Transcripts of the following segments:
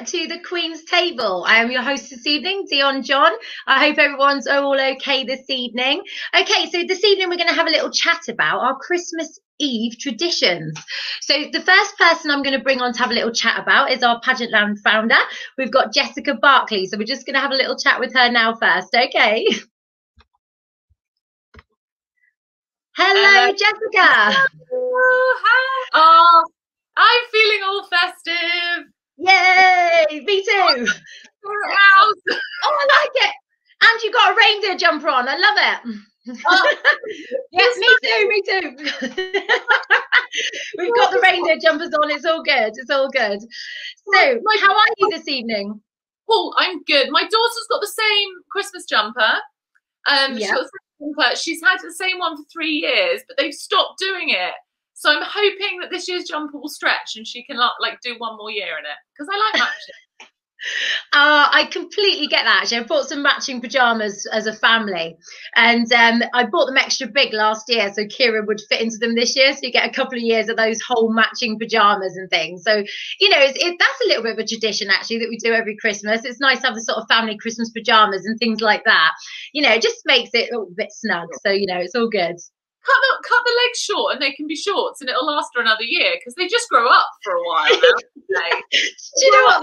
to the Queen's Table. I am your host this evening, Dion John. I hope everyone's all okay this evening. Okay, so this evening we're going to have a little chat about our Christmas Eve traditions. So the first person I'm going to bring on to have a little chat about is our Pageantland founder. We've got Jessica Barkley, so we're just going to have a little chat with her now first, okay? Hello, Jessica. Hello, hi. Oh, I'm feeling all festive. Yay, me too. Oh, I like it. And you got a reindeer jumper on. I love it. Oh, yes, me too. We've got the reindeer jumpers on. It's all good. It's all good. So, how are you this evening? Oh, I'm good. My daughter's got the same Christmas jumper. She's had the same one for 3 years, but they've stopped doing it. So I'm hoping that this year's jumper will stretch and she can like do one more year in it, because I like matching. I completely get that. Actually, I bought some matching pajamas as a family, and I bought them extra big last year so Kira would fit into them this year. So you get a couple of years of those whole matching pajamas and things. So you know, that's a little bit of a tradition actually that we do every Christmas. It's nice to have the sort of family Christmas pajamas and things like that. You know, it just makes it a little bit snug. So you know, it's all good. Cut the legs short and they can be shorts and it'll last for another year, because they just grow up for a while now. Do you know what?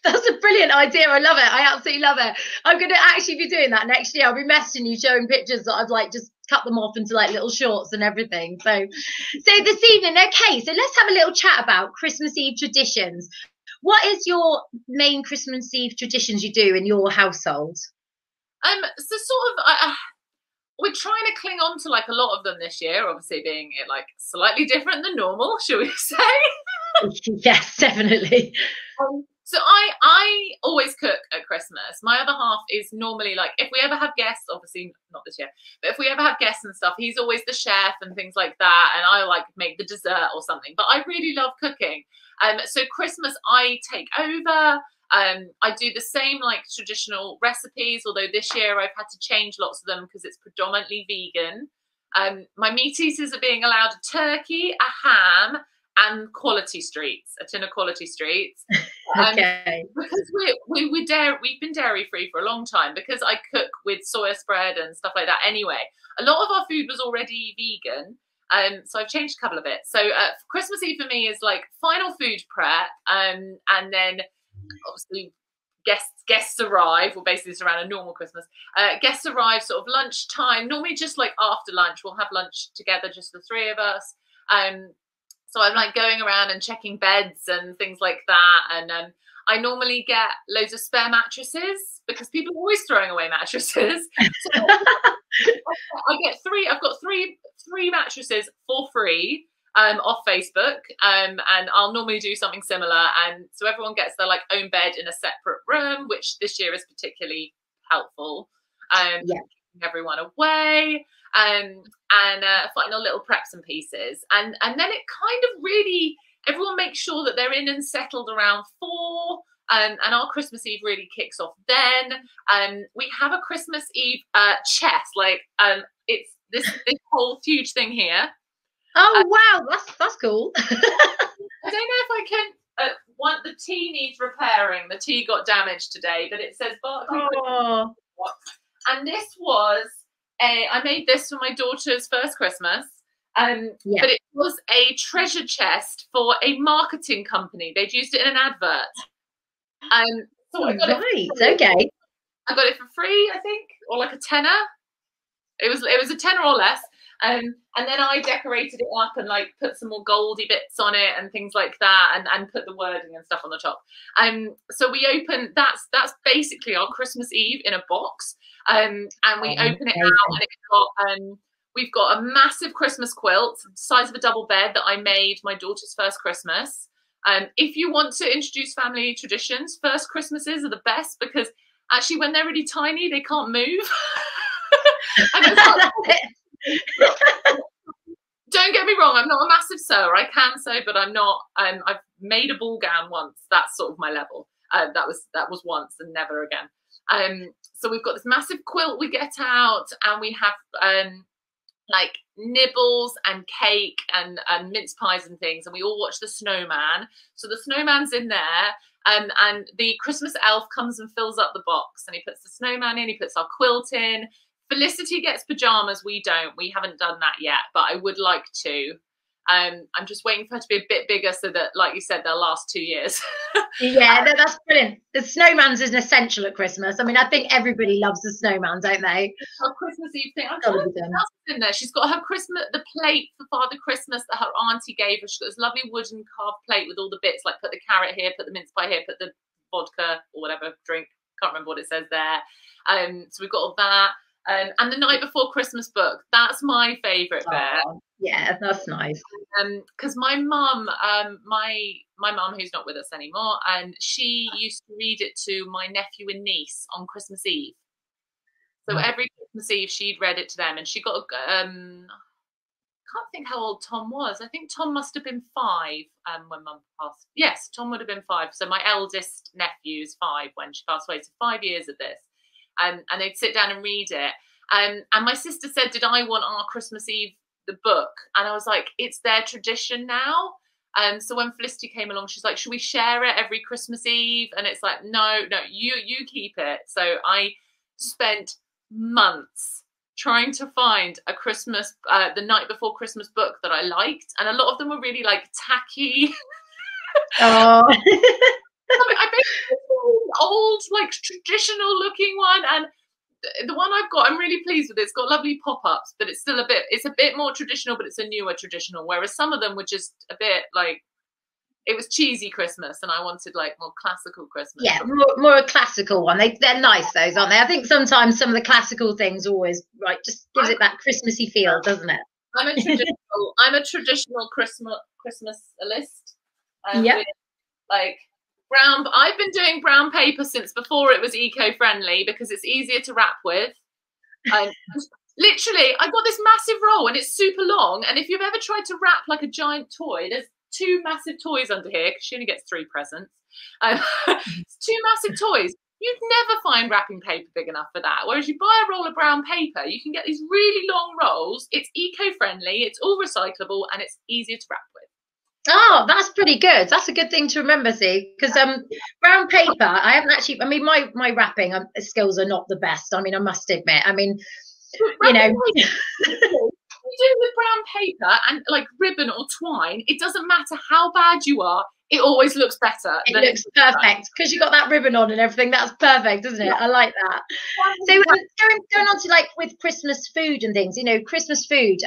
That's a brilliant idea. I love it. I absolutely love it. I'm going to actually be doing that next year. I'll be messaging you, showing pictures that I've like just cut them off into like little shorts and everything. So this evening, okay, so let's have a little chat about Christmas Eve traditions. What is your main Christmas Eve traditions you do in your household? We're trying to cling on to like a lot of them this year, obviously being like slightly different than normal, shall we say? Yes, definitely. So I always cook at Christmas. My other half is normally like, if we ever have guests, obviously not this year, but if we ever have guests and stuff, he's always the chef and things like that, and I like make the dessert or something. But I really love cooking. So Christmas I take over. I do the same like traditional recipes, although this year I've had to change lots of them because it's predominantly vegan. My meat eaters are being allowed a turkey, a ham, and quality streets, a tin of quality streets. Okay. Because we've been dairy free for a long time, because I cook with soya spread and stuff like that anyway. A lot of our food was already vegan. So I've changed a couple of it. So Christmas Eve for me is like final food prep, and then obviously guests arrive. Well, basically it's around a normal Christmas. Guests arrive sort of lunchtime, normally just like after lunch. We'll have lunch together, just the three of us. So I'm like going around and checking beds and things like that. And I normally get loads of spare mattresses, because people are always throwing away mattresses. So I've got three mattresses for free off Facebook, and I'll normally do something similar, and so everyone gets their like own bed in a separate room, which this year is particularly helpful. Keeping everyone away, and final little preps and pieces, and then it kind of really, everyone makes sure that they're in and settled around 4. And our Christmas Eve really kicks off then. We have a Christmas Eve chess, like it's this whole huge thing here. Oh wow, that's cool. I don't know if I can. The tea needs repairing. The tea got damaged today, but it says Barkley. Oh. And this was I made this for my daughter's first Christmas. But it was a treasure chest for a marketing company. They'd used it in an advert. So I got it. Okay. I got it for free, I think, or like a tenner. It was a tenner or less. And then I decorated it up and like put some more goldy bits on it and things like that, and put the wording and stuff on the top. So we open, that's basically our Christmas Eve in a box. And we open it out, and it's got we've got a massive Christmas quilt, the size of a double bed, that I made my daughter's first Christmas. If you want to introduce family traditions, first Christmases are the best, because actually when they're really tiny, they can't move. Don't get me wrong, I'm not a massive sewer. I can sew, but I'm not. I've made a ball gown once. That's sort of my level. That was once and never again. So we've got this massive quilt we get out, and we have like nibbles and cake and mince pies and things, and we all watch the snowman. So the snowman's in there, And the Christmas elf comes and fills up the box, and he puts the snowman in, he puts our quilt in. Felicity gets pajamas, we don't. We haven't done that yet, but I would like to. I'm just waiting for her to be a bit bigger so that, like you said, they'll last 2 years. Yeah, that's brilliant. The snowman's is an essential at Christmas. I mean, I think everybody loves the snowman, don't they? Her Christmas Eve thing. I'm trying to think what else is in there. She's got her the plate for Father Christmas that her auntie gave her. She's got this lovely wooden carved plate with all the bits, like put the carrot here, put the mince pie here, put the vodka or whatever drink. Can't remember what it says there. So we've got all that. And the Night Before Christmas book. That's my favourite bit. Yeah, that's nice. Because my mum, my mum who's not with us anymore, and she used to read it to my nephew and niece on Christmas Eve. So every Christmas Eve she'd read it to them, and she got I can't think how old Tom was. I think Tom must have been 5 when Mum passed. Yes, Tom would have been 5. So my eldest nephew is 5 when she passed away. So 5 years of this. And they'd sit down and read it. And my sister said, did I want our Christmas Eve the book? And I was like, it's their tradition now. So when Felicity came along, she's like, should we share it every Christmas Eve? And it's like, no, you keep it. So I spent months trying to find a Christmas, the Night Before Christmas book that I liked. And a lot of them were really like tacky. Oh. I basically an old, like traditional looking one, and the one I've got, I'm really pleased with it. It's got lovely pop-ups, but it's a bit more traditional, but it's a newer traditional. Whereas some of them were just a bit like, it was cheesy Christmas, and I wanted like more classical Christmas. Yeah, more a classical one. They're nice, those, aren't they? I think sometimes some of the classical things always just gives it that Christmassy feel, doesn't it? I'm a traditional Christmasalist. Yeah. Like brown. I've been doing brown paper since before it was eco-friendly because it's easier to wrap with. Literally, I got this massive roll and it's super long. And if you've ever tried to wrap like a giant toy, there's 2 massive toys under here because she only gets 3 presents. 2 massive toys. You'd never find wrapping paper big enough for that. Whereas you buy a roll of brown paper, you can get these really long rolls. It's eco-friendly, it's all recyclable, and it's easier to wrap with. Oh, that's pretty good. That's a good thing to remember, see, because brown paper, I haven't actually, I mean, my wrapping skills are not the best. I mean, I must admit. I mean, you know. You do with brown paper and like ribbon or twine, it doesn't matter how bad you are, it always looks better. It looks perfect because you got that ribbon on and everything. That's perfect, isn't it? Yeah. I like that. So going on to like with Christmas food and things, you know, Christmas food,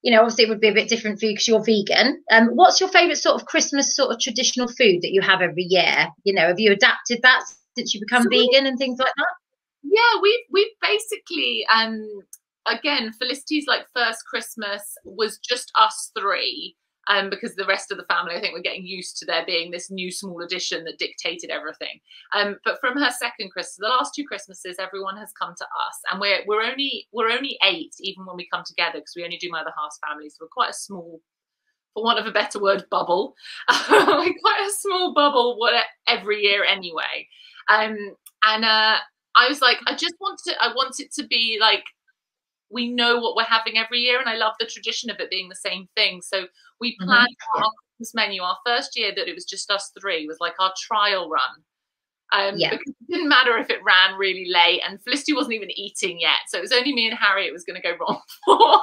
you know, obviously it would be a bit different for you because you're vegan. What's your favourite sort of Christmas sort of traditional food that you have every year? You know, have you adapted that since you become vegan and things like that? Yeah, we've basically again, Felicity's like first Christmas was just us 3, because the rest of the family, I think, were getting used to there being this new small addition that dictated everything. But from her second Christmas, the last 2 Christmases, everyone has come to us, and we're only 8 even when we come together because we only do my other half's family, so we're quite a small, for want of a better word, bubble. We're quite a small bubble every year anyway. I was like, I want it to be like, we know what we're having every year, and I love the tradition of it being the same thing. So we planned our Christmas menu. Our first year that it was just us 3 was like our trial run. Because it didn't matter if it ran really late, and Felicity wasn't even eating yet. So it was only me and Harry it was going to go wrong for.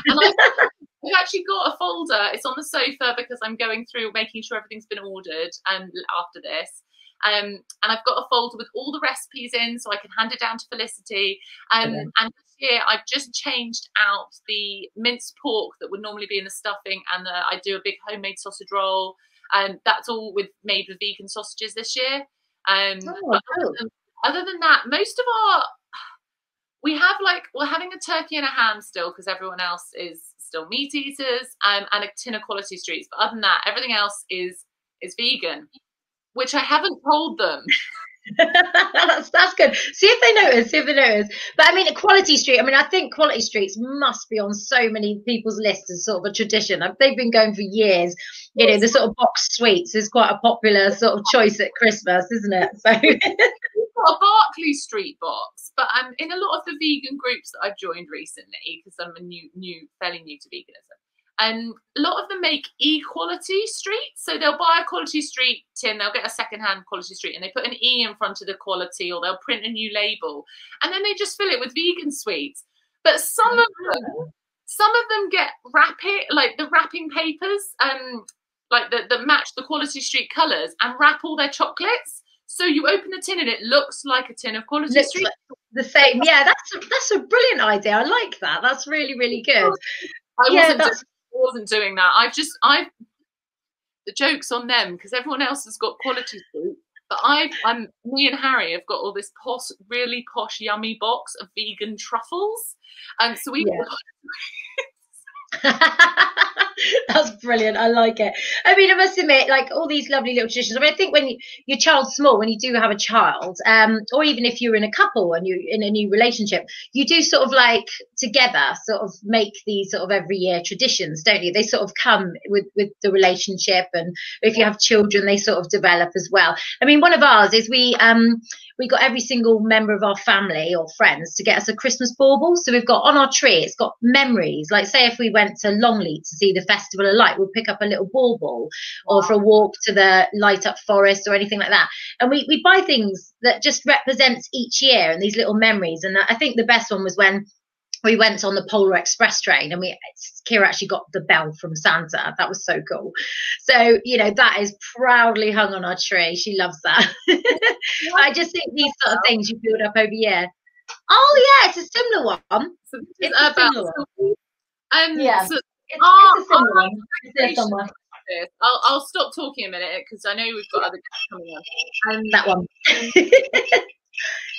And I've actually got a folder. It's on the sofa because I'm going through making sure everything's been ordered after this. And I've got a folder with all the recipes in so I can hand it down to Felicity. And this year I've just changed out the minced pork that would normally be in the stuffing, and I do a big homemade sausage roll, and that's all made with vegan sausages this year. Other than that, most of we're having a turkey and a ham still because everyone else is still meat eaters, and a tin of Quality Streets. But other than that, everything else is vegan, which I haven't told them. that's good. See if they notice. But I mean, Quality Street, I mean, I think Quality Streets must be on so many people's lists as sort of a tradition. They've been going for years. You know, the sort of box sweets is quite a popular sort of choice at Christmas, isn't it? So we've got a Berkeley Street box, but in a lot of the vegan groups that I've joined recently, because I'm fairly new to veganism, A lot of them make equality street, so they'll buy a Quality Street tin, they'll get a second-hand Quality Street, and they put an E in front of the quality, or they'll print a new label, and then they just fill it with vegan sweets. But some of them get like the wrapping papers, like that match the Quality Street colours, and wrap all their chocolates. So you open the tin and it looks like a tin of Quality Street. Like the same. Yeah, that's a brilliant idea. I like that. That's really, really good. I wasn't doing that. The joke's on them, because everyone else has got Quality Street. But me and Harry have got all this really posh, yummy box of vegan truffles. And so we That's brilliant. I like it. I mean, I must admit, like, all these lovely little traditions. I mean, I think when your child's small, when you do have a child, or even if you're in a couple and you're in a new relationship, you do sort of like together sort of make these sort of every year traditions, don't you? They sort of come with the relationship, and if you have children, they sort of develop as well. I mean, one of ours is we got every single member of our family or friends to get us a Christmas bauble. So we've got on our tree, it's got memories. Like, say if we went to Longleat to see the Festival of Light, we'll pick up a little bauble, or for a walk to the light up forest or anything like that. And we buy things that just represents each year and these little memories. And I think the best one was when we went on the Polar Express train, and Kira actually got the bell from Santa. That was so cool. So, you know, that is proudly hung on our tree. She loves that. I just think these sort of things you build up over year. Oh yeah, it's a similar one. So it's a similar one. Yeah. So it's a similar one. It's there somewhere. I'll stop talking a minute, because I know we've got other guests coming on. That one.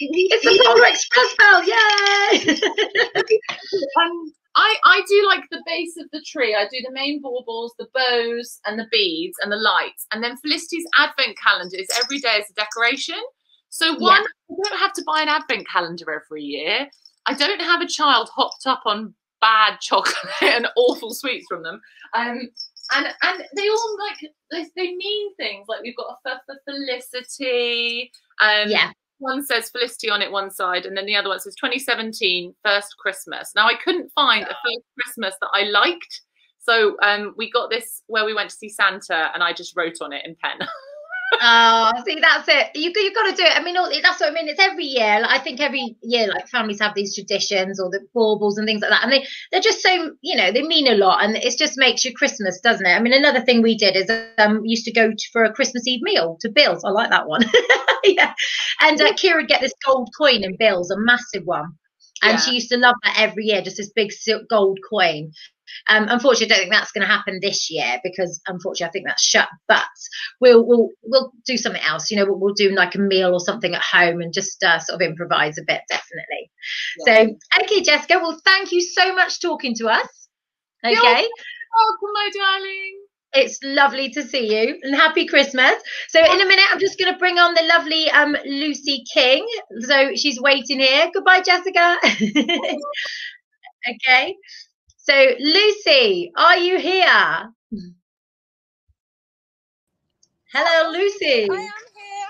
It's the Polar Express bell, yay! I do like the base of the tree. I do the main baubles, the bows, and the beads, and the lights. And then Felicity's advent calendar is every day as a decoration. So I don't have to buy an advent calendar every year. I don't have a child hopped up on bad chocolate and awful sweets from them. And they all they mean things. Like, we've got a for Felicity. One says Felicity on it one side, and then the other one says 2017 first Christmas. Now, I couldn't find a first Christmas that I liked, so we got this where we went to see Santa, and I just wrote on it in pen. Oh, see, that's it. You got to do it. I mean, that's what I mean. It's every year. Like, I think every year, like, families have these traditions or the baubles and things like that, and they're just so, you know, they mean a lot, and it just makes your Christmas, doesn't it? I mean, another thing we did is used to go for a Christmas Eve meal to Bill's. I like that one. Yeah, and Kira would get this gold coin in Bill's, a massive one, and she used to love that every year, just this big gold coin. Unfortunately, I don't think that's going to happen this year, because unfortunately I think that's shut. But we'll do something else. You know, we'll do like a meal or something at home and just sort of improvise a bit, definitely. Yeah. So, okay, Jessica. Well, thank you so much for talking to us. Okay. You're welcome, my darling. It's lovely to see you, and happy Christmas. So in a minute, I'm just going to bring on the lovely Lucy King. So she's waiting here. Goodbye, Jessica. Okay. So, Lucy, are you here? Hello, Lucy. I am here.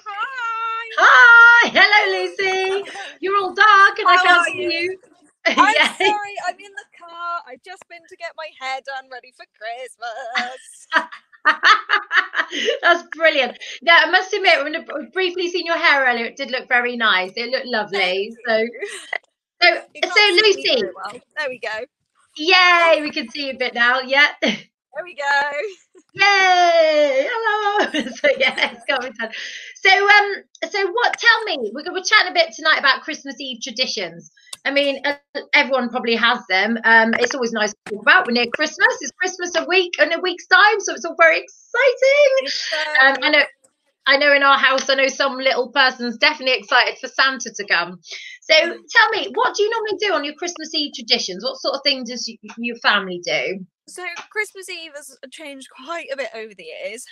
Hi. Hi. Hello, Lucy. You're all dark and I can't see you. I'm sorry. I'm in the car. I've just been to get my hair done, ready for Christmas. That's brilliant. Yeah, I must admit, when I've briefly seen your hair earlier, it did look very nice. It looked lovely. So Lucy. Well. There we go. Yay, we can see you a bit now. Yeah. There we go. Yay! Hello. So yeah, it's got to be done. So what? Tell me. We're chatting a bit tonight about Christmas Eve traditions. I mean, everyone probably has them. It's always nice to talk about. We're near Christmas. It's Christmas in a week's time, so it's all very exciting. I know in our house, I know some little person's definitely excited for Santa to come. So tell me, what do you normally do on your Christmas Eve traditions? What sort of things does your family do? So Christmas Eve has changed quite a bit over the years.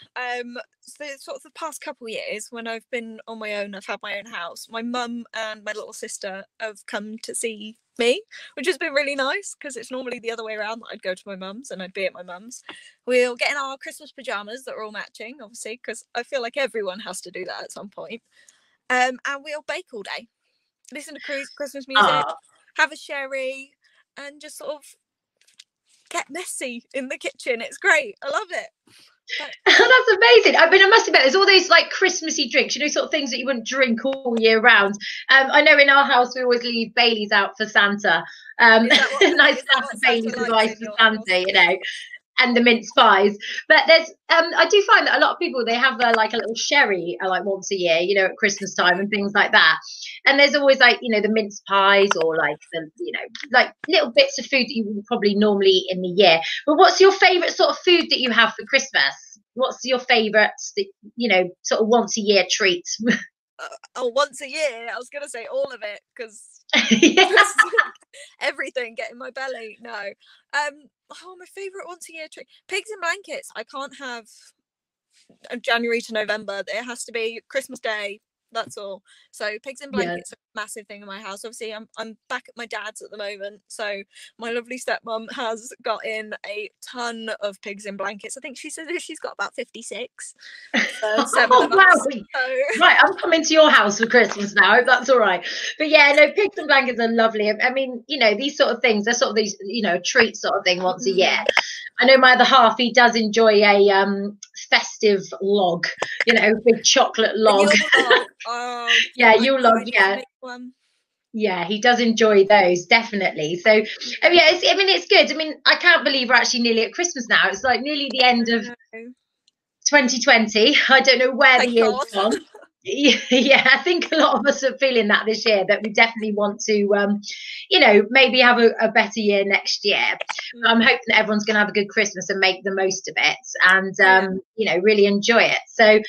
So sort of the past couple of years, when I've been on my own, I've had my own house. My mum and my little sister have come to see me, which has been really nice, because it's normally the other way around, that I'd go to my mum's and I'd be at my mum's. We'll get in our Christmas pajamas that are all matching, obviously, because I feel like everyone has to do that at some point. And we'll bake all day, listen to Christmas music, have a sherry, and just sort of get messy in the kitchen. It's great. I love it. That's amazing. I mean, I must admit, there's all those like Christmassy drinks, you know, sort of things that you wouldn't drink all year round. I know in our house we always leave Baileys out for Santa. Nice Santa Baileys with ice for Santa, you know, and the mince pies. But there's, I do find that a lot of people, they have like a little sherry like once a year, you know, at Christmas time and things like that. And there's always like, you know, the mince pies or like the, you know, like little bits of food that you would probably normally eat in the year. But what's your favourite sort of food that you have for Christmas? What's your favourite, you know, sort of once a year treat? Once a year? I was going to say all of it because everything get in my belly. No. My favourite once a year treat. Pigs in blankets. I can't have January to November. It has to be Christmas Day. That's all. So pigs in blankets are a massive thing in my house. Obviously, I'm back at my dad's at the moment. So my lovely stepmom has got in a ton of pigs in blankets. I think she said she's got about 56. Oh, wow. So... Right, I'm coming to your house for Christmas now, if that's all right. But yeah, no, pigs and blankets are lovely. I mean, you know, these sort of things, they're sort of these, you know, treat sort of thing once a year. I know my other half, he does enjoy a festive log, you know, big chocolate log. Yeah, Yule log, yeah. Yeah, he does enjoy those, definitely. So, yeah, I mean, it's good. I mean, I can't believe we're actually nearly at Christmas now. It's like nearly the end of 2020. I don't know where the year's gone. Yeah, I think a lot of us are feeling that this year, that we definitely want to, you know, maybe have a better year next year. I'm hoping that everyone's going to have a good Christmas and make the most of it and, you know, really enjoy it. So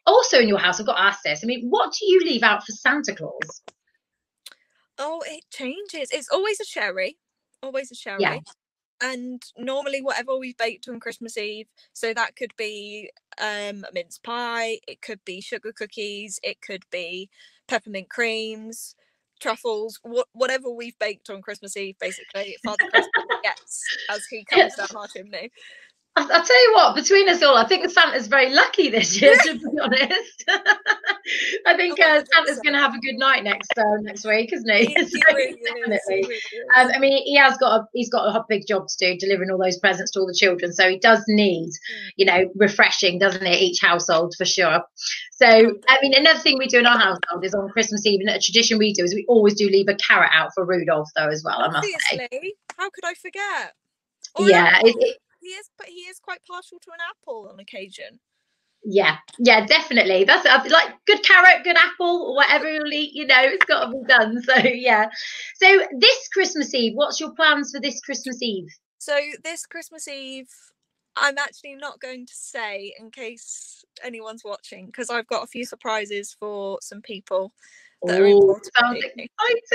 also in your house, I've got to ask this. I mean, what do you leave out for Santa Claus? Oh, it changes. It's always a cherry. Always a cherry. Yeah. And normally whatever we've baked on Christmas Eve, so that could be a mince pie, it could be sugar cookies, it could be peppermint creams, truffles, whatever we've baked on Christmas Eve, basically, Father Christmas gets as he comes down our chimney. I'll tell you what, between us all, I think Santa's very lucky this year, to be honest. I think Santa's going to have a good night next week, isn't he? Definitely. I mean, he's got a big job to do, delivering all those presents to all the children. So he does need, you know, refreshing, doesn't it? Each household for sure. So, I mean, another thing we do in our household is on Christmas Eve, and a tradition we do is we always do leave a carrot out for Rudolph, though, as well. Obviously. I must say. How could I forget? Yeah. He is quite partial to an apple on occasion. Yeah, definitely. That's like good carrot, good apple, or whatever you'll eat, you know, it's got to be done. So yeah. So this Christmas Eve, what's your plans for this Christmas Eve? So this Christmas Eve, I'm actually not going to say in case anyone's watching, because I've got a few surprises for some people that are important. Sounds exciting.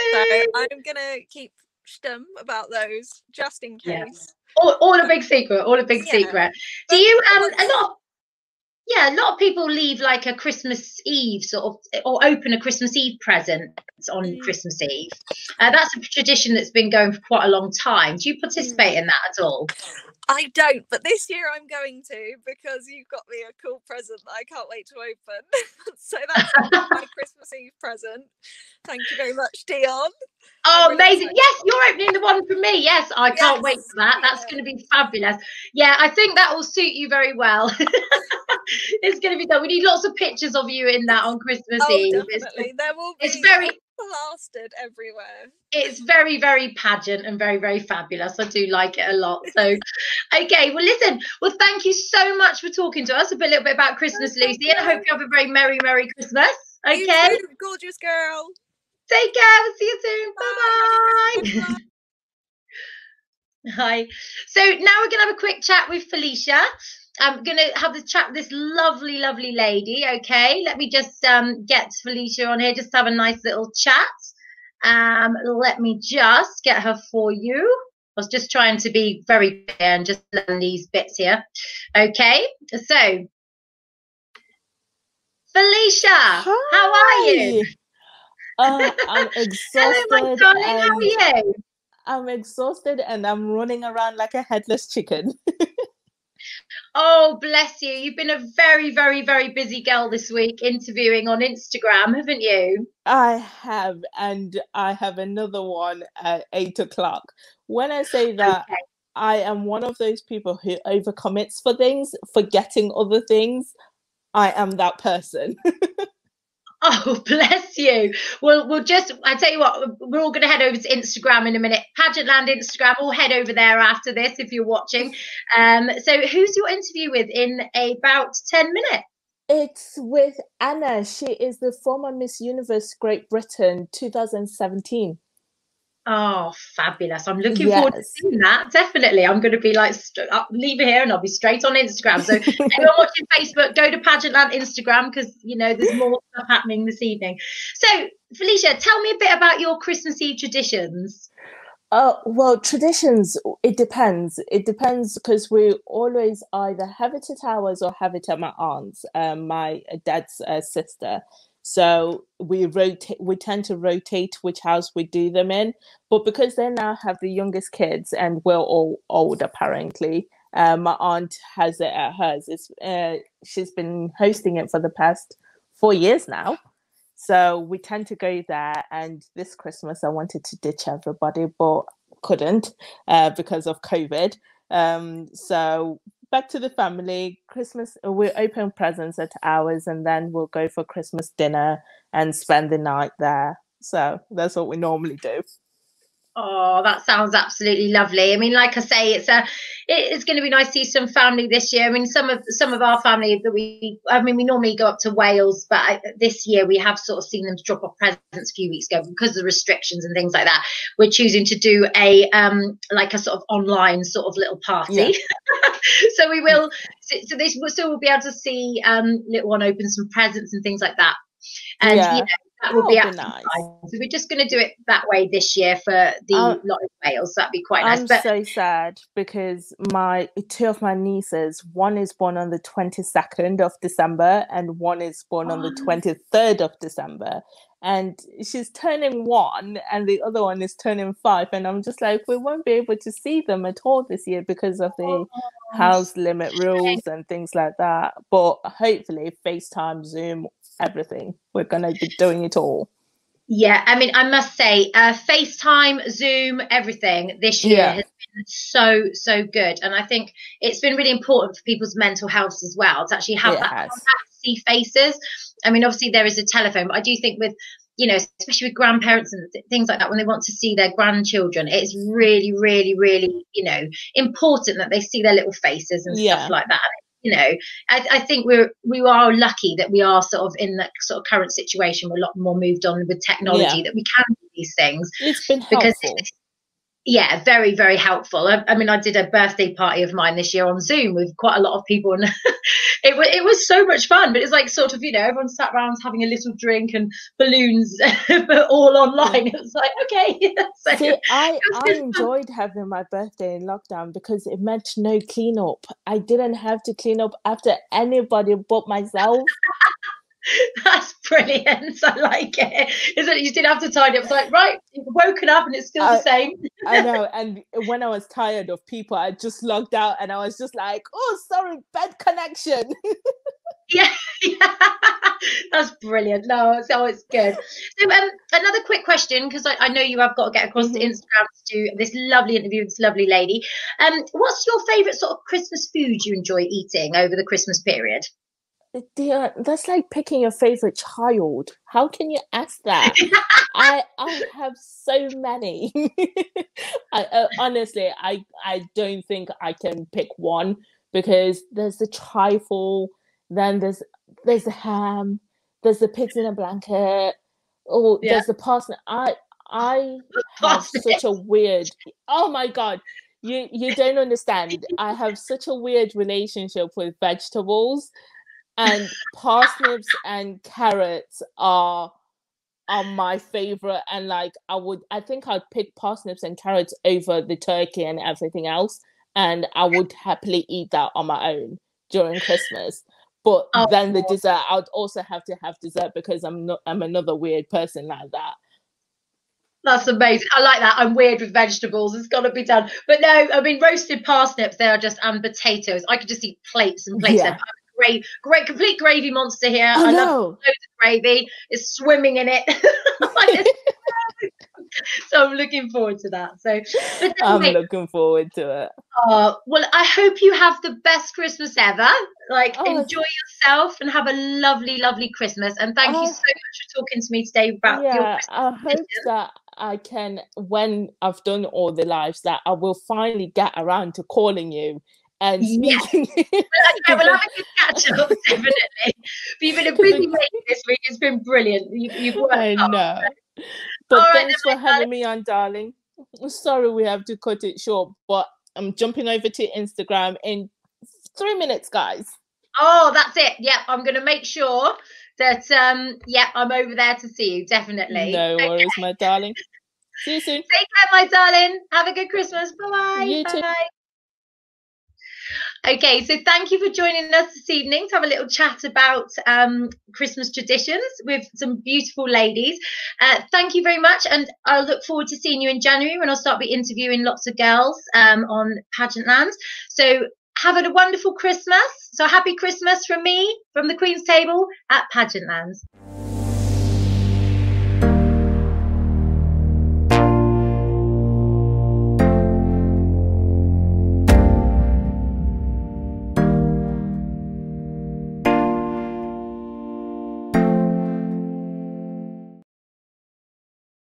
So I'm gonna keep stum about those just in case. Yeah. All a big secret. Secret. Do you a lot of people leave like a Christmas Eve sort of, or open a Christmas Eve present on Christmas Eve. That's a tradition that's been going for quite a long time. Do you participate in that at all? I don't, but this year I'm going to, because you've got me a cool present that I can't wait to open. So that's my Christmas Eve present. Thank you very much, Dion. Oh, amazing. Yes, you're opening the one for me. Yes, I can't wait for that. That's going to be fabulous. Yeah, I think that will suit you very well. It's going to be done. We need lots of pictures of you in that on Christmas Eve. Definitely. There will be. It's very plastered everywhere. It's very, very pageant and very, very fabulous. I do like it a lot. So, okay. Well, listen. Well, thank you so much for talking to us a little bit about Christmas, Lucy. And I hope you have a very merry, merry Christmas. Okay. You too, gorgeous girl. Take care. We'll see you soon. Bye-bye. Hi. So now we're going to have a quick chat with Felicia. I'm going to have the chat with this lovely, lovely lady. Okay. Let me just get Felicia on here. Just have a nice little chat. Let me just get her for you. I was just trying to be very clear and just learn these bits here. Okay. So, Felicia, hi. How are you? I'm exhausted. Hello, my darling. How are you? I'm exhausted and I'm running around like a headless chicken. Oh, bless you. You've been a very, very, very busy girl this week interviewing on Instagram, haven't you? I have, and I have another one at 8 o'clock. When I say that, Okay. I am one of those people who overcommits for things, forgetting other things. I am that person. Oh, bless you. Well, I tell you what, we're all going to head over to Instagram in a minute. Pageantland Instagram, we'll head over there after this if you're watching. So who's your interview with in about 10 minutes? It's with Anna. She is the former Miss Universe Great Britain 2017. Oh, fabulous. I'm looking forward to Yes. seeing that. Definitely. I'm going to be like, leave it here and I'll be straight on Instagram. So anyone watching Facebook, go to Pageantland Instagram because, there's more stuff happening this evening. So, Felicia, tell me a bit about your Christmas Eve traditions. Well, traditions, it depends. It depends because we always either have it at ours or have it at my aunt's, my dad's sister. So we tend to rotate which house we do them in. But because they now have the youngest kids and we're all old apparently, my aunt has it at hers. She's been hosting it for the past 4 years now. So we tend to go there, and this Christmas I wanted to ditch everybody, but couldn't because of COVID. So back to the family. Christmas, we open presents at ours, and then we'll go for Christmas dinner and spend the night there. So that's what we normally do. Oh, that sounds absolutely lovely. I mean, like I say, it's going to be nice to see some family this year. I mean, some of our family that we normally go up to Wales, but this year we have sort of seen them drop off presents a few weeks ago because of the restrictions and things like that. We're choosing to do a like a sort of online sort of little party. Yeah. So we will. So we'll be able to see little one open some presents and things like that. And that would be absolutely nice. So we're just going to do it that way this year for the lot of Wales. So that'd be quite nice. I'm so sad because two of my nieces, one is born on the 22nd of December and one is born on the 23rd of December. And she's turning 1 and the other one is turning 5. And I'm just like, we won't be able to see them at all this year because of the house limit rules and things like that. But hopefully FaceTime, Zoom, everything. We're going to be doing it all. Yeah, I mean, I must say, FaceTime, Zoom, everything this year has been so good. And I think it's been really important for people's mental health as well to actually have that contact, see faces. I mean, obviously there is a telephone, but I do think with, especially with grandparents and things like that, when they want to see their grandchildren, it's really, really, really, important that they see their little faces and stuff like that. I think we are lucky that we are sort of in that sort of current situation. We're a lot more moved on with technology that we can do these things. It's been helpful. Yeah, very, very helpful. I mean, I did a birthday party of mine this year on Zoom with quite a lot of people, and it was so much fun. But it's like sort of, everyone sat around having a little drink and balloons, but all online. It was like, okay. So, see, I enjoyed having my birthday in lockdown because it meant no cleanup. I didn't have to clean up after anybody but myself. That's brilliant. I like it. Isn't it? You didn't have to tidy up. It's like, right, you've woken up and it's still the same. I know. And when I was tired of people, I just logged out and I was just like, oh, sorry, bad connection. Yeah. That's brilliant. No, it's good. So another quick question, because I know you have got to get across to Instagram to do this lovely interview with this lovely lady. What's your favourite sort of Christmas food you enjoy eating over the Christmas period? Dear, that's like picking your favorite child. How can you ask that? I have so many. Honestly, I don't think I can pick one because there's the trifle, then there's the ham, there's the pigs in a blanket. Oh, there's the parsnip. I have such a weird. Oh my God. You don't understand. I have such a weird relationship with vegetables. And parsnips and carrots are my favorite, and like I think I'd pick parsnips and carrots over the turkey and everything else, and I would happily eat that on my own during Christmas. But then the dessert, I'd also have to have dessert because I'm another weird person like that. That's amazing. I like that. I'm weird with vegetables. It's got to be done. But no, I mean, roasted parsnips, they are just, and potatoes. I could just eat plates and plates. Yeah. Great, complete gravy monster here. I I know. love loads of gravy. It's swimming in it. So I'm looking forward to that. So, but I'm anyway, looking forward to it. well, I hope you have the best Christmas ever. Like, Oh, enjoy yourself and have a lovely, lovely Christmas. And thank you so much for talking to me today about your yeah, Christmas I hope traditions. that I can, when I've done all the lives, that I will finally get around to calling you and Yes. speaking. Well, we'll have a good catch up, definitely. But you've been a busy lady this week. It's been brilliant. You've worked I hard. know. But All right, thanks for having me on, darling. Sorry we have to cut it short, but I'm jumping over to Instagram in 3 minutes, guys. Oh, that's it. Yep, I'm going to make sure that, yep, I'm over there to see you, definitely. No worries, my darling. See you soon. Take care, my darling. Have a good Christmas. Bye-bye. You too. Bye. Okay, so thank you for joining us this evening to have a little chat about Christmas traditions with some beautiful ladies. Thank you very much, and I'll look forward to seeing you in January when I'll start be interviewing lots of girls on Pageantland. So have a wonderful Christmas. So happy Christmas from me, from the Queen's Table at Pageantland.